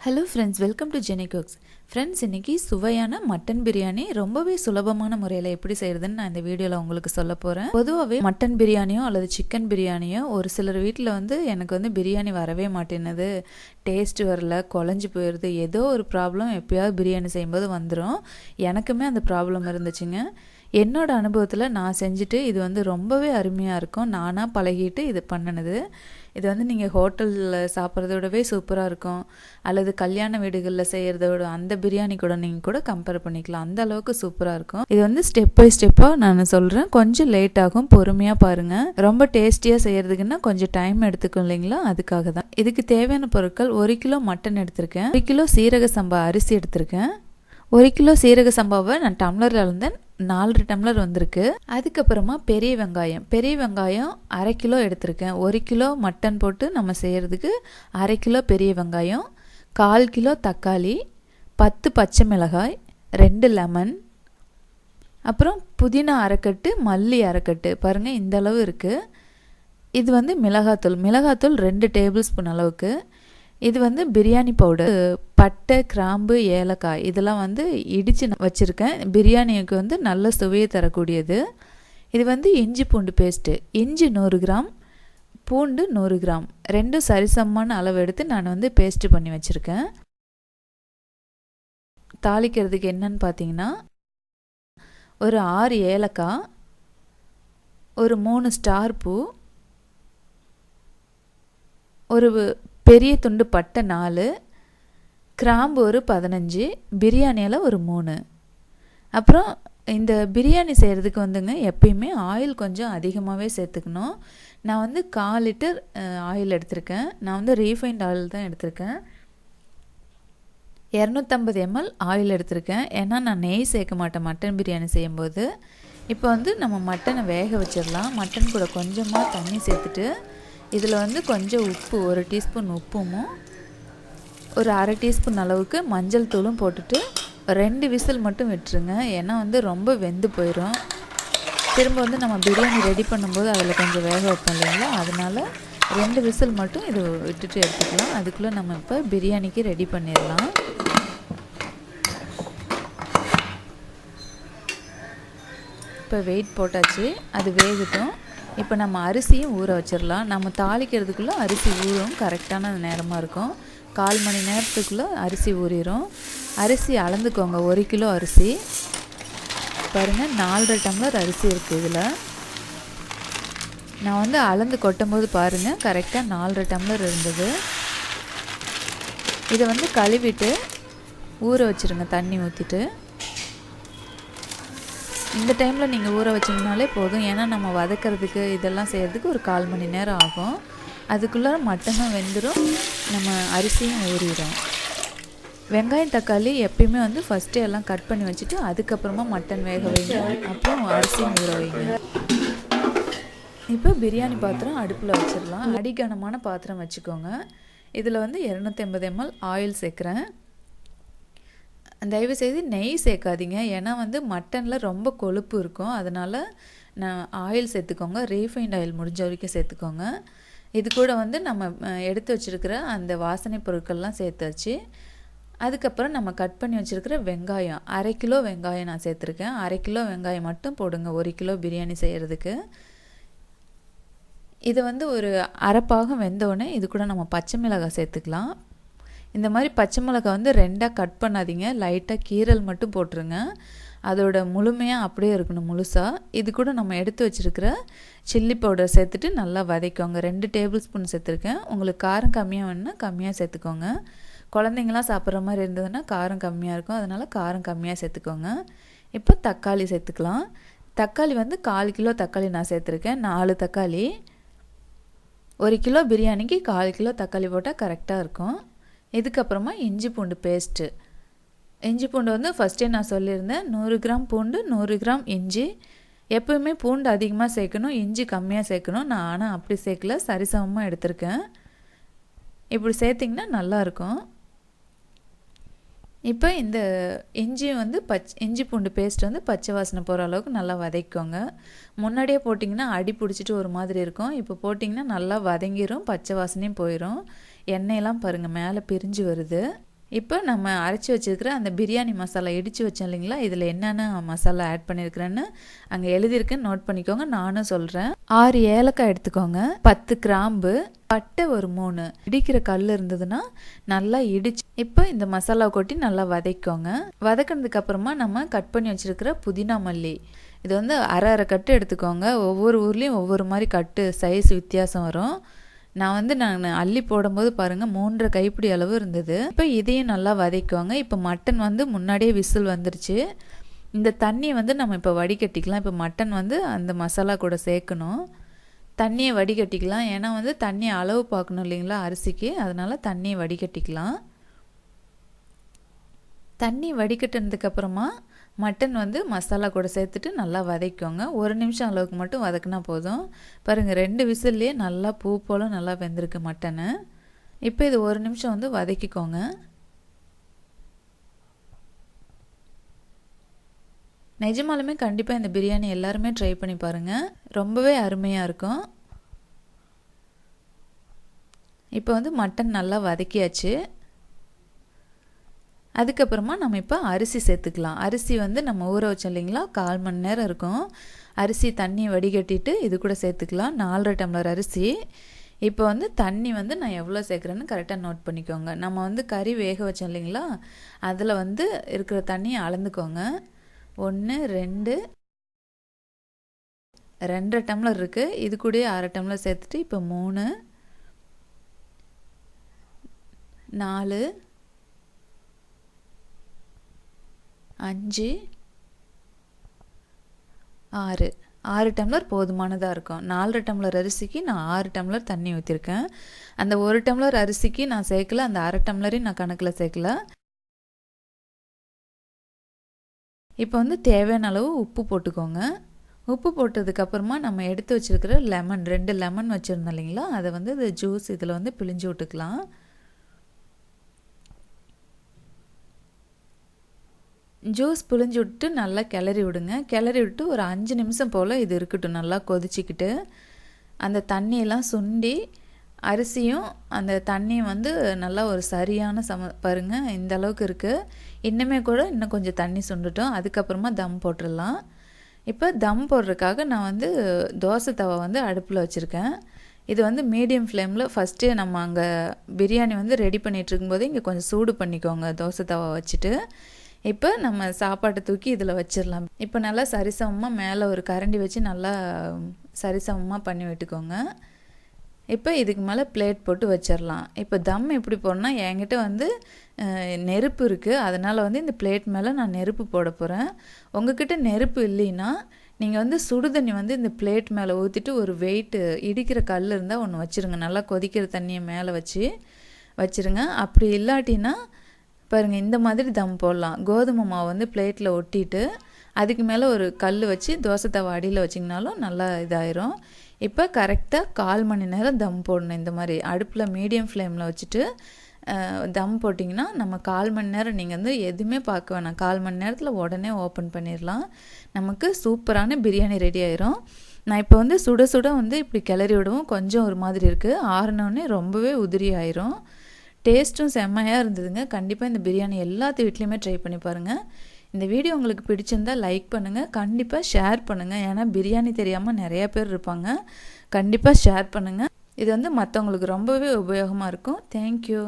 Hello friends, welcome to Jenny cooks. Friends, இன்றைக்கி சுவையான mutton biryani ரொம்பவே சுலபமான முறையில் எப்படி செய்கிறதுன்னு நான் இந்த வீடியோவில் உங்களுக்கு சொல்ல போகிறேன். பொதுவாகவே மட்டன் பிரியாணியோ அல்லது சிக்கன் பிரியாணியோ ஒரு சிலர் வீட்டில் எனக்கு பிரியாணி வரவே மாட்டேன்னுது, டேஸ்ட் வரல, குழஞ்சி போயிடுது, ஏதோ ஒரு ப்ராப்ளம் எப்போயாவது பிரியாணி செய்யும்போது வந்துடும். எனக்குமே அந்த ப்ராப்ளம் இருந்துச்சுங்க. என்னோட அனுபவத்தில் நான் செஞ்சுட்டு இது ரொம்பவே அருமையாக இருக்கும். நானாக பழகிட்டு இது பண்ணினது. இது நீங்கள் ஹோட்டலில் சாப்பிட்றத விடவே சூப்பராக இருக்கும். அல்லது கல்யாண வீடுகளில் செய்கிறதோட அந்த பிரியாணி கூட நீங்கள் கூட கம்பேர் பண்ணிக்கலாம். அந்த அளவுக்கு சூப்பராக இருக்கும். இது ஸ்டெப் பை ஸ்டெப்பாக நான் சொல்கிறேன். கொஞ்சம் லேட் ஆகும், பொறுமையாக பாருங்கள். ரொம்ப டேஸ்டியாக செய்கிறதுக்குன்னா கொஞ்சம் டைம் எடுத்துக்கும் இல்லைங்களா, அதுக்காக தான். இதுக்கு தேவையான பொருட்கள்: 1 கிலோ மட்டன் எடுத்திருக்கேன், 1 கிலோ சீரக சம்பா அரிசி எடுத்திருக்கேன், 1 கிலோ சீரக சம்பாவை நான் டம்ளரில் இருந்தேன் 4 டம்ளர் வந்திருக்கு. அதுக்கப்புறமா பெரிய வெங்காயம் 1/2 கிலோ எடுத்திருக்கேன். 1 கிலோ மட்டன் போட்டு நம்ம செய்கிறதுக்கு 1/2 கிலோ பெரிய வெங்காயம், 1/4 கிலோ தக்காளி, 10 பச்சை மிளகாய், 2 லெமன், அப்புறம் புதினா அரைக்கட்டு, மல்லி அரைக்கட்டு. பாருங்கள், இந்த அளவு இருக்குது. இது மிளகாத்தூள் 2 டேபிள் ஸ்பூன் அளவுக்கு. இது பிரியாணி பவுடர், பட்டை, கிராம்பு, ஏலக்காய் இதெல்லாம் இடித்து வச்சுருக்கேன். பிரியாணிக்கு நல்ல சுவையை தரக்கூடியது. இது இஞ்சி பூண்டு பேஸ்ட்டு. இஞ்சி 100 கிராம், பூண்டு 100 கிராம், ரெண்டும் சரிசமமான அளவு எடுத்து நான் பேஸ்ட்டு பண்ணி வச்சுருக்கேன். தாளிக்கிறதுக்கு என்னன்னு பார்த்தீங்கன்னா, ஒரு 6 ஏலக்காய், ஒரு 3 ஸ்டார் பூ, ஒரு பெரிய துண்டு பட்டை 4, கிராம்பு ஒரு 15, பிரியாணி இலை ஒரு 3. அப்புறம் இந்த பிரியாணி செய்கிறதுக்கு எப்பயுமே ஆயில் கொஞ்சம் அதிகமாகவே சேர்த்துக்கணும். நான் 1/4 லிட்டர் ஆயில் எடுத்திருக்கேன். நான் ரீஃபைண்ட் ஆயில் தான் எடுத்திருக்கேன். 250 ml ஆயில் எடுத்திருக்கேன். ஏன்னா நான் நெய் சேர்க்க மாட்டேன் மட்டன் பிரியாணி செய்யும்போது. இப்போ நம்ம மட்டனை வேக வச்சிடலாம். மட்டன் கூட கொஞ்சமாக தண்ணி சேர்த்துட்டு இதில் கொஞ்சம் உப்பு, 1 டீஸ்பூன் உப்பும், ஒரு 1/2 டீஸ்பூன் அளவுக்கு மஞ்சள் தூளும் போட்டுட்டு 2 விசில் மட்டும் விட்டுருங்க. ஏன்னா ரொம்ப வெந்து போயிடும். திரும்ப நம்ம பிரியாணி ரெடி பண்ணும்போது அதில் கொஞ்சம் வேக வைப்போம் இல்லைங்களா, அதனால் 2 விசில் மட்டும் இது விட்டுட்டு எடுத்துக்கலாம். அதுக்குள்ளே நம்ம இப்போ பிரியாணிக்கு ரெடி பண்ணிடலாம். இப்போ வெயிட் போட்டாச்சு, அது வேகட்டும். இப்போ நம்ம அரிசியும் ஊற வச்சிடலாம். நம்ம தாளிக்கிறதுக்குள்ளே அரிசி ஊறும், கரெக்டான நேரமாக இருக்கும். 1/4 மணி நேரத்துக்குள்ளே அரிசி ஊறிடும். அரிசி அளந்துக்கோங்க. 1 கிலோ அரிசி பாருங்கள், 4.5 டம்ளர் அரிசி இருக்குது. இதில் நான் அளந்து கொட்டும்போது பாருங்கள், கரெக்டாக 4.5 டம்ளர் இருந்தது. இதை கழுவிட்டு ஊற வச்சுருங்க, தண்ணி ஊற்றிட்டு. இந்த டைமில் நீங்கள் ஊற வச்சிங்கனாலே போதும். ஏன்னா நம்ம வதக்கிறதுக்கு இதெல்லாம் செய்கிறதுக்கு ஒரு 1/4 மணி நேரம் ஆகும். அதுக்குள்ளே மட்டனும் வெந்துடும், நம்ம அரிசியும் ஊறிடும். வெங்காயம் தக்காளி எப்பயுமே ஃபஸ்ட்டே எல்லாம் கட் பண்ணி வச்சுட்டு அதுக்கப்புறமா மட்டன் வேக வைங்க, அப்புறம் அரிசியும் ஊற வைங்க. இப்போ பிரியாணி பாத்திரம் அடுப்பில் வச்சிடலாம். அடிகனமான பாத்திரம் வச்சுக்கோங்க. இதில் 250 ml ஆயில் சேர்க்குறேன். தயவுசெய்து நெய் சேர்க்காதீங்க. ஏன்னா மட்டனில் ரொம்ப கொழுப்பு இருக்கும். அதனால் நான் ஆயில் சேர்த்துக்கோங்க. ரீஃபைண்ட் ஆயில் முடிஞ்ச வரைக்கும் சேர்த்துக்கோங்க. இது கூட நம்ம எடுத்து வச்சுருக்கிற அந்த வாசனை பொருட்கள்லாம் சேர்த்தாச்சு. அதுக்கப்புறம் நம்ம கட் பண்ணி வச்சுருக்கிற வெங்காயம், 1/2 கிலோ வெங்காயம் நான் சேர்த்துருக்கேன். 1/2 கிலோ வெங்காயம் மட்டும் போடுங்க 1 கிலோ பிரியாணி செய்கிறதுக்கு. இது ஒரு அரைப்பாகம் வெந்தோடனே இது கூட நம்ம பச்சை மிளகாய் சேர்த்துக்கலாம். இந்த மாதிரி பச்சை மிளகாய் 2ஆக கட் பண்ணாதீங்க, லைட்டாக கீரல் மட்டும் போட்டுருங்க. அதோட முழுமையாக அப்படியே இருக்கணும், முழுசாக. இது கூட நம்ம எடுத்து வச்சுருக்கிற சில்லி பவுடர் சேர்த்துட்டு நல்லா வதக்கிக்கோங்க. 2 டேபிள் ஸ்பூன் சேர்த்துருக்கேன். உங்களுக்கு காரம் கம்மியாக வேணுன்னா கம்மியாக சேர்த்துக்கோங்க. குழந்தைங்களாம் சாப்பிட்ற மாதிரி இருந்ததுன்னா காரம் கம்மியாக இருக்கும், அதனால் காரம் கம்மியாக சேர்த்துக்கோங்க. இப்போ தக்காளி சேர்த்துக்கலாம். தக்காளி 1/4 கிலோ தக்காளி நான் சேர்த்துருக்கேன். 4 தக்காளி. 1 கிலோ பிரியாணிக்கு 1/4 கிலோ தக்காளி போட்டால் கரெக்டாக இருக்கும். இதுக்கப்புறமா இஞ்சி பூண்டு பேஸ்ட்டு. இஞ்சி பூண்டு ஃபஸ்ட்டே நான் சொல்லியிருந்தேன், 100 கிராம் பூண்டு, 100 கிராம் இஞ்சி. எப்போயுமே பூண்டு அதிகமாக சேர்க்கணும், இஞ்சி கம்மியாக சேர்க்கணும். நான் ஆனால் அப்படி சேர்க்கல, சரிசமமாக எடுத்திருக்கேன். இப்படி சேர்த்திங்கன்னா நல்லாயிருக்கும். இப்போ இந்த இஞ்சி பூண்டு பேஸ்ட் பச்சை வாசனை போகிற அளவுக்கு நல்லா வதக்கிக்கோங்க. முன்னாடியே போட்டிங்கன்னா அடி பிடிச்சிட்டு ஒரு மாதிரி இருக்கும். இப்போ போட்டிங்கன்னா நல்லா வதங்கிடும், பச்சை வாசனையும் போயிடும். எண்ணெயெல்லாம் பாருங்கள் மேலே பிரிஞ்சு வருது. இப்போ நம்ம அரைச்சி வச்சுருக்கிற அந்த பிரியாணி மசாலா இடித்து வச்சோம் இல்லைங்களா, இதில் என்னென்ன மசாலா ஆட் பண்ணியிருக்கிறேன்னு அங்கே எழுதியிருக்கேன்னு நோட் பண்ணிக்கோங்க. நானும் சொல்கிறேன். 6 ஏலக்காய் எடுத்துக்கோங்க, 10 கிராம்பு, பட்டை ஒரு 3, இடிக்கிற கல் இருந்ததுன்னா நல்லா இடிச்சு இப்போ இந்த மசாலா கொட்டி நல்லா வதக்கிக்கோங்க. வதக்கினதுக்கு அப்புறமா நம்ம கட் பண்ணி வச்சுருக்கிற புதினா மல்லி இது வந்து அரை கட்டு எடுத்துக்கோங்க. ஒவ்வொரு ஊர்லேயும் ஒவ்வொரு மாதிரி கட்டு சைஸ் வித்தியாசம் வரும். நான் அள்ளி போடும்போது பாருங்கள் 3.5 கைப்பிடி அளவு இருந்தது. இப்போ இதையும் நல்லா வதக்குவாங்க. இப்போ மட்டன் வந்து முன்னாடியே விசில் வந்துருச்சு. இந்த தண்ணி வந்து நம்ம இப்போ வடிகட்டிக்கலாம். இப்போ மட்டன் வந்து அந்த மசாலா கூட சேர்க்கணும். தண்ணியை வடிகட்டிக்கலாம். ஏன்னா வந்து தண்ணி அளவு பார்க்கணும் இல்லைங்களா அரிசிக்கு, அதனால் தண்ணியை வடிகட்டிக்கலாம். தண்ணி வடிகட்டினதுக்கப்புறமா மட்டன் வந்து மசாலா கூட சேர்த்துட்டு நல்லா வதக்கிக்கோங்க. 1 நிமிஷம் அளவுக்கு மட்டும் வதக்கினா போதும். பாருங்கள் 2 விசில்லையே நல்லா பூ போல் நல்லா வெந்திருக்கு மட்டனு. இப்போ இது 1 நிமிஷம் வந்து வதக்கிக்கோங்க. நிஜமாலுமே கண்டிப்பாக இந்த பிரியாணி எல்லாருமே ட்ரை பண்ணி பாருங்கள், ரொம்பவே அருமையாக இருக்கும். இப்போ வந்து மட்டன் நல்லா வதக்கியாச்சு. அதுக்கப்புறமா நம்ம இப்போ அரிசி சேர்த்துக்கலாம். அரிசி வந்து நம்ம ஊற வச்சோம் இல்லைங்களா, 1/4 மணி நேரம் இருக்கும். அரிசி தண்ணி வடிகட்டிட்டு இது கூட சேர்த்துக்கலாம். 4.5 டம்ளர் அரிசி. இப்போ வந்து தண்ணி வந்து நான் எவ்வளோ சேர்க்குறேன்னு கரெக்டாக நோட் பண்ணிக்கோங்க. நம்ம வந்து கறி வேக வச்சோம் இல்லைங்களா, அதில் வந்து இருக்கிற தண்ணியை அளந்துக்கோங்க. 1 2 2.5 டம்ளர் இருக்குது. இது கூட 1/2 டம்ளர் சேர்த்துட்டு இப்போ 3 4 5 6 டம்ளர் போதுமானதாக இருக்கும். 4.5 டம்ளர் அரிசிக்கு நான் 6 டம்ளர் தண்ணி ஊற்றிருக்கேன். அந்த 1 டம்ளர் அரிசிக்கு நான் சேர்க்கல, அந்த 1/2 டம்ளரையும் நான் கணக்கில் சேர்க்கல. இப்போ வந்து தேவையான அளவு உப்பு போட்டுக்கோங்க. உப்பு போட்டதுக்கப்புறமா நம்ம எடுத்து வச்சுருக்கிற லெமன் 2 லெமன் வச்சுருந்தோம் இல்லைங்களா, அதை வந்து இந்த ஜூஸ் இதில் வந்து பிழிஞ்சு விட்டுக்கலாம். ஜூஸ் புழிஞ்சு விட்டு நல்லா கிளறி விடுங்க. கிளறி விட்டு ஒரு 5 நிமிஷம் போல் இது இருக்கட்டும். நல்லா கொதிச்சிக்கிட்டு அந்த தண்ணியெல்லாம் சுண்டி அரிசியும் அந்த தண்ணியும் வந்து நல்லா ஒரு சரியான பாருங்கள் இந்த அளவுக்கு இருக்குது. இன்னுமே கூட இன்னும் கொஞ்சம் தண்ணி சுண்டுட்டோம். அதுக்கப்புறமா தம் போட்டுடலாம். இப்போ தம் போடுறதுக்காக நான் வந்து தோசை தவா வந்து அடுப்பில் வச்சுருக்கேன். இது வந்து மீடியம் ஃப்ளேமில் ஃபஸ்ட்டே நம்ம அங்கே பிரியாணி வந்து ரெடி பண்ணிகிட்டு இருக்கும்போது இங்கே கொஞ்சம் சூடு பண்ணிக்கோங்க தோசை தவா வச்சுட்டு. இப்போ நம்ம சாப்பாட்டை தூக்கி இதில் வச்சிடலாம். இப்போ நல்லா சரிசமமாக மேலே ஒரு கரண்டி வச்சு நல்லா சரிசமமாக பண்ணி விட்டுக்கோங்க. இப்போ இதுக்கு மேலே பிளேட் போட்டு வச்சிடலாம். இப்போ தம் எப்படி போடணும்னா, என்கிட்ட வந்து நெருப்பு இருக்குது, அதனால் வந்து இந்த பிளேட் மேலே நான் நெருப்பு போட போகிறேன். உங்ககிட்ட நெருப்பு இல்லைன்னா நீங்கள் வந்து சுடுதண்ணி வந்து இந்த பிளேட் மேலே ஊற்றிட்டு ஒரு வெயிட்டு இடிக்கிற கல் இருந்தால் ஒன்று வச்சுருங்க. நல்லா கொதிக்கிற தண்ணியை மேலே வச்சுருங்க. அப்படி இல்லாட்டினா பாருங்கள் இந்த மாதிரி தம் போடலாம். கோதுமை மாவு வந்து பிளேட்டில் ஒட்டிட்டு அதுக்கு மேலே ஒரு கல் வச்சு தோசை தவா அடியில் வச்சிங்கனாலும் நல்லா இதாயிரும். இப்போ கரெக்டாக 1/4 மணி நேரம் தம் போடணும். இந்த மாதிரி அடுப்பில் மீடியம் ஃப்ளேமில் வச்சுட்டு தம் போட்டிங்கன்னா நம்ம 1/4 மணி நேரம் நீங்கள் வந்து எதுவுமே பார்க்க வேணாம். 1/4 மணி நேரத்தில் உடனே ஓப்பன் பண்ணிடலாம். நமக்கு சூப்பரான பிரியாணி ரெடி ஆயிரும். நான் இப்போ வந்து சுட சுட வந்து இப்படி கிளறி விடவும் கொஞ்சம் ஒரு மாதிரி இருக்குது. ஆறினோடனே ரொம்பவே உதிரி ஆயிரும். டேஸ்ட்டும் செம்மையாக இருந்ததுங்க. கண்டிப்பாக இந்த பிரியாணி எல்லாத்து வீட்லேயுமே ட்ரை பண்ணி பாருங்கள். இந்த வீடியோ உங்களுக்கு பிடிச்சிருந்தால் லைக் பண்ணுங்கள், கண்டிப்பாக ஷேர் பண்ணுங்கள். ஏன்னா பிரியாணி தெரியாமல் நிறையா பேர் இருப்பாங்க. கண்டிப்பாக ஷேர் பண்ணுங்கள். இது வந்து மற்றவங்களுக்கு ரொம்பவே உபயோகமாக இருக்கும். தேங்க்யூ.